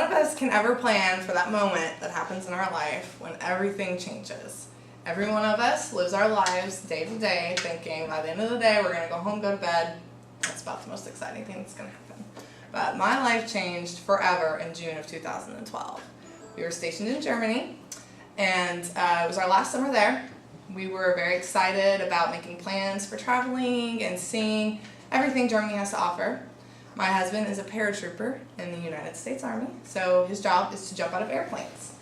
of us can ever plan for that moment that happens in our life when everything changes. Every one of us lives our lives day to day thinking by the end of the day we're going to go home, go to bed. That's about the most exciting thing that's going to happen. But my life changed forever in June of 2012. We were stationed in Germany, and it was our last summer there. We were very excited about making plans for traveling and seeing everything Germany has to offer. My husband is a paratrooper in the United States Army, so his job is to jump out of airplanes.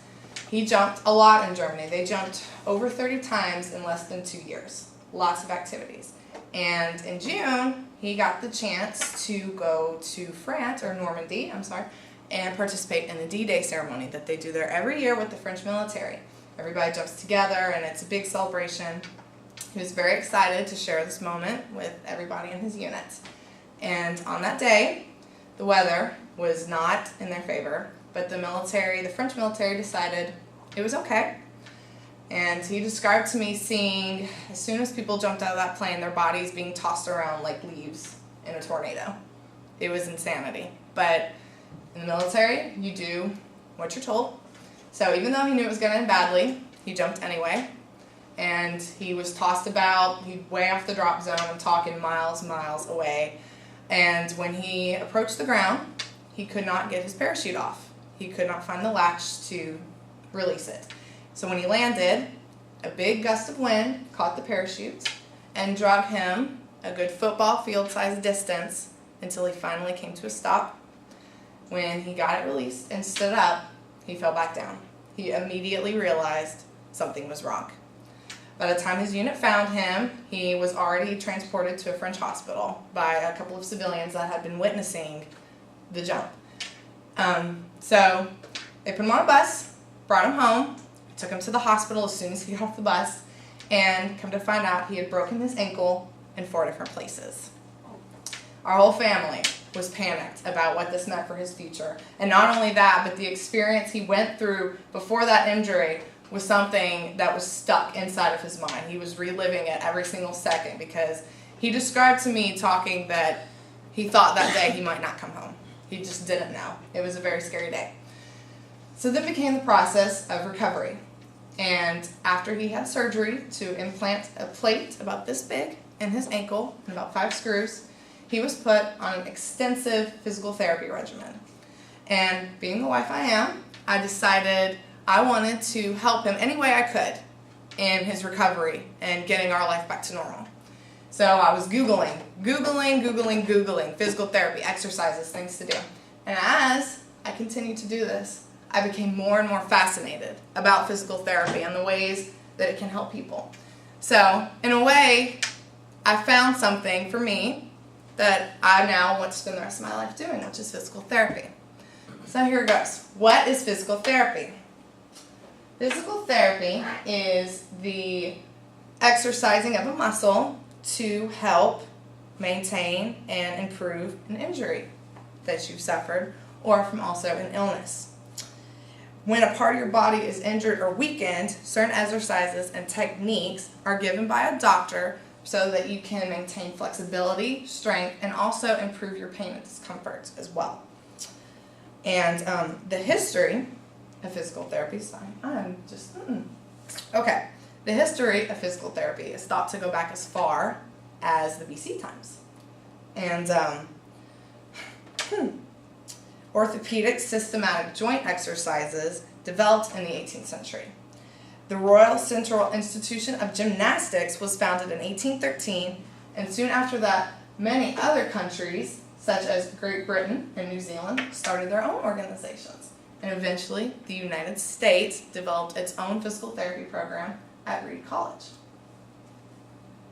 He jumped a lot in Germany. They jumped over 30 times in less than 2 years. Lots of activities. And in June, he got the chance to go to France, or Normandy, and participate in the D-Day ceremony that they do there every year with the French military. Everybody jumps together, and it's a big celebration. He was very excited to share this moment with everybody in his unit. And on that day, the weather was not in their favor, but the French military decided it was okay. And he described to me seeing, as soon as people jumped out of that plane, their bodies being tossed around like leaves in a tornado. It was insanity. But in the military, you do what you're told. So even though he knew it was going to end badly, he jumped anyway. And he was tossed about, way off the drop zone. I'm talking miles away. And when he approached the ground, he could not get his parachute off. He could not find the latch to release it. So when he landed, a big gust of wind caught the parachute and dragged him a good football field-sized distance until he finally came to a stop. When he got it released and stood up, he fell back down. He immediately realized something was wrong. By the time his unit found him, he was already transported to a French hospital by a couple of civilians that had been witnessing the jump. So they put him on a bus, brought him home, took him to the hospital as soon as he got off the bus, and come to find out he had broken his ankle in 4 different places. Our whole family was panicked about what this meant for his future. And not only that, but the experience he went through before that injury was something that was stuck inside of his mind. He was reliving it every single second because he described to me talking that he thought that day he might not come home. He just didn't know. It was a very scary day. So then began the process of recovery. And after he had surgery to implant a plate about this big in his ankle and about 5 screws, he was put on an extensive physical therapy regimen. And being the wife I am, I decided I wanted to help him any way I could in his recovery and getting our life back to normal. So I was Googling physical therapy, exercises, things to do. And as I continued to do this, I became more and more fascinated about physical therapy and the ways that it can help people. So in a way, I found something for me that I now want to spend the rest of my life doing, which is physical therapy. So here it goes. What is physical therapy? Physical therapy is the exercising of a muscle to help maintain and improve an injury that you've suffered or from also an illness. When a part of your body is injured or weakened, certain exercises and techniques are given by a doctor so that you can maintain flexibility, strength, and also improve your pain and discomfort as well. And the history of physical therapy, the history of physical therapy is thought to go back as far as the BC times. And orthopedic systematic joint exercises developed in the 18th century. The Royal Central Institution of Gymnastics was founded in 1813, and soon after that, many other countries, such as Great Britain and New Zealand, started their own organizations. And eventually, the United States developed its own physical therapy program at Reed College.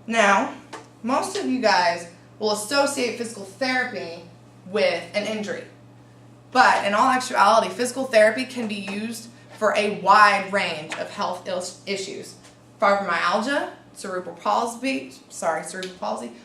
Now, most of you guys will associate physical therapy with an injury. But in all actuality, physical therapy can be used for a wide range of health issues. Fibromyalgia, cerebral palsy,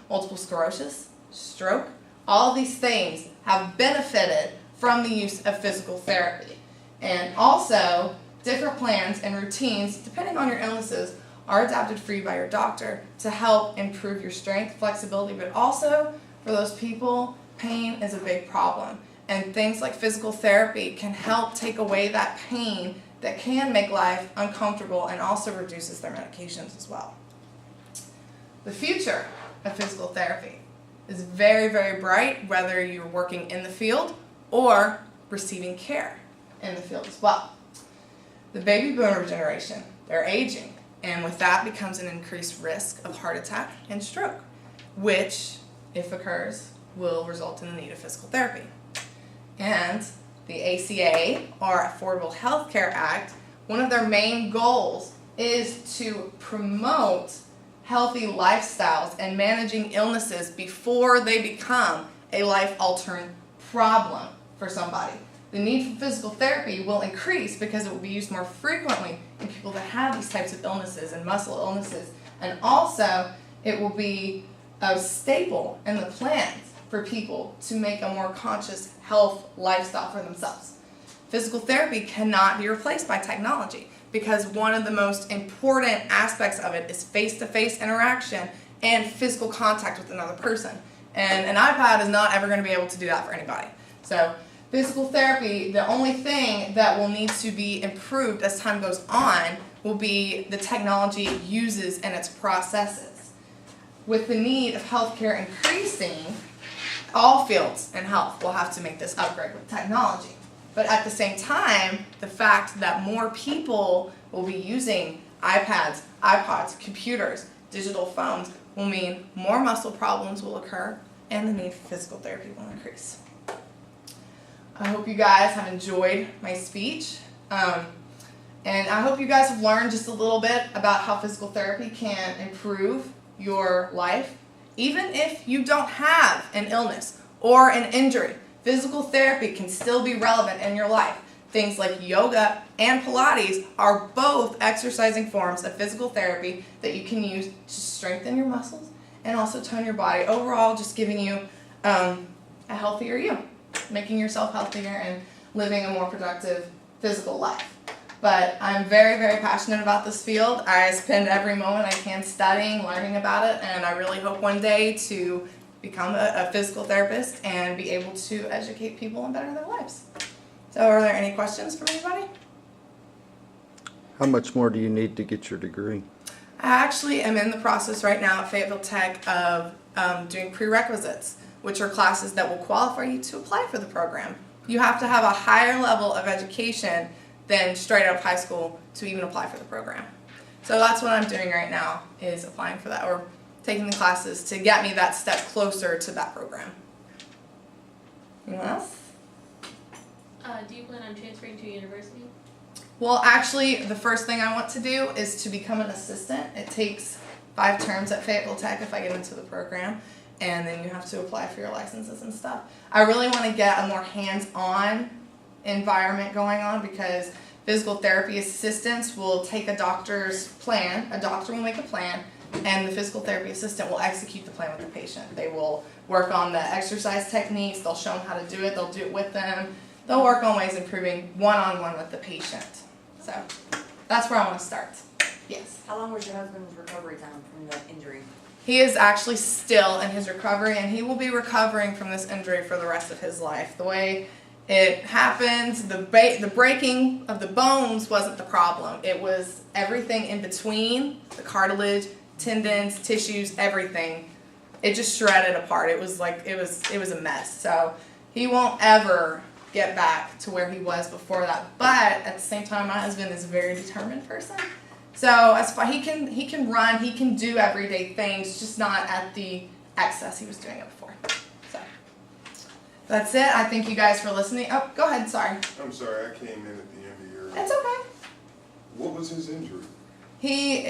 multiple sclerosis, stroke. All of these things have benefited from the use of physical therapy. And also, different plans and routines, depending on your illnesses, are adapted for you by your doctor to help improve your strength, flexibility, but also for those people, pain is a big problem. And things like physical therapy can help take away that pain that can make life uncomfortable and also reduces their medications as well. The future of physical therapy is very, very bright, whether you're working in the field or receiving care in the field as well. The baby boomer generation, they're aging, and with that becomes an increased risk of heart attack and stroke, which, if occurs, will result in the need of physical therapy. And the ACA, or Affordable Health Care Act, one of their main goals is to promote healthy lifestyles and managing illnesses before they become a life-altering problem for somebody. The need for physical therapy will increase because it will be used more frequently in people that have these types of illnesses and muscle illnesses. And also, it will be a staple in the plans for people to make a more conscious health lifestyle for themselves. Physical therapy cannot be replaced by technology because one of the most important aspects of it is face-to-face interaction and physical contact with another person. And an iPad is not ever going to be able to do that for anybody. So physical therapy, the only thing that will need to be improved as time goes on will be the technology it uses in its processes. With the need of healthcare increasing, all fields in health will have to make this upgrade with technology. But at the same time, the fact that more people will be using iPads, iPods, computers, digital phones will mean more muscle problems will occur and the need for physical therapy will increase. I hope you guys have enjoyed my speech. And I hope you guys have learned just a little bit about how physical therapy can improve your life. Even if you don't have an illness or an injury, physical therapy can still be relevant in your life. Things like yoga and Pilates are both exercising forms of physical therapy that you can use to strengthen your muscles and also tone your body. Overall, just giving you a healthier you, making yourself healthier and living a more productive physical life. But I'm very, very passionate about this field. I spend every moment I can studying, learning about it, and I really hope one day to become a physical therapist and be able to educate people and better their lives. So are there any questions from anybody? How much more do you need to get your degree? I actually am in the process right now at Fayetteville Tech of doing prerequisites, which are classes that will qualify you to apply for the program. You have to have a higher level of education than straight out of high school to even apply for the program. So that's what I'm doing right now, is applying for that or taking the classes to get me that step closer to that program. Anyone else? Do you plan on transferring to university? Well, actually, the first thing I want to do is to become an assistant. It takes 5 terms at Fayetteville Tech if I get into the program, and then you have to apply for your licenses and stuff. I really want to get a more hands-on environment going on because physical therapy assistants will take a doctor's plan, a doctor will make a plan, and the physical therapy assistant will execute the plan with the patient. They will work on the exercise techniques, they'll show them how to do it, they'll do it with them, they'll work on ways of improving one-on-one with the patient. So that's where I want to start. Yes. How long was your husband's recovery time from the injury? He is actually still in his recovery, and he will be recovering from this injury for the rest of his life. The way it happens, the breaking of the bones wasn't the problem. It was everything in between, the cartilage, tendons, tissues, everything. It just shredded apart. It was like, it was a mess. So he won't ever get back to where he was before that. But at the same time, my husband is a very determined person. So as far he can run, he can do everyday things, just not at the excess he was doing it before. So that's it. I thank you guys for listening. Oh, go ahead. Sorry. I'm sorry, I came in at the end of your. It's okay. What was his injury? He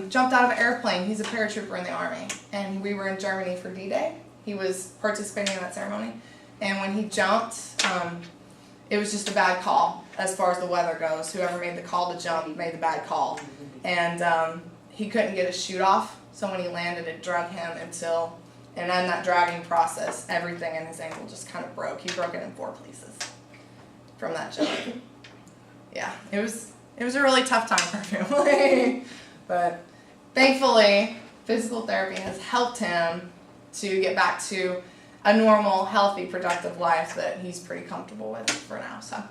jumped out of an airplane. He's a paratrooper in the Army, and we were in Germany for D-Day. He was participating in that ceremony, and when he jumped, it was just a bad call as far as the weather goes. Whoever made the call to jump made the bad call, and he couldn't get his chute off, so when he landed, it drug him until, and in that dragging process, everything in his ankle just kind of broke. He broke it in 4 places from that jump. Yeah, it was a really tough time for our family, but thankfully, physical therapy has helped him to get back to a normal, healthy, productive life that he's pretty comfortable with for now. So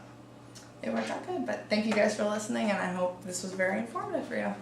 it worked out good. But thank you guys for listening, and I hope this was very informative for you.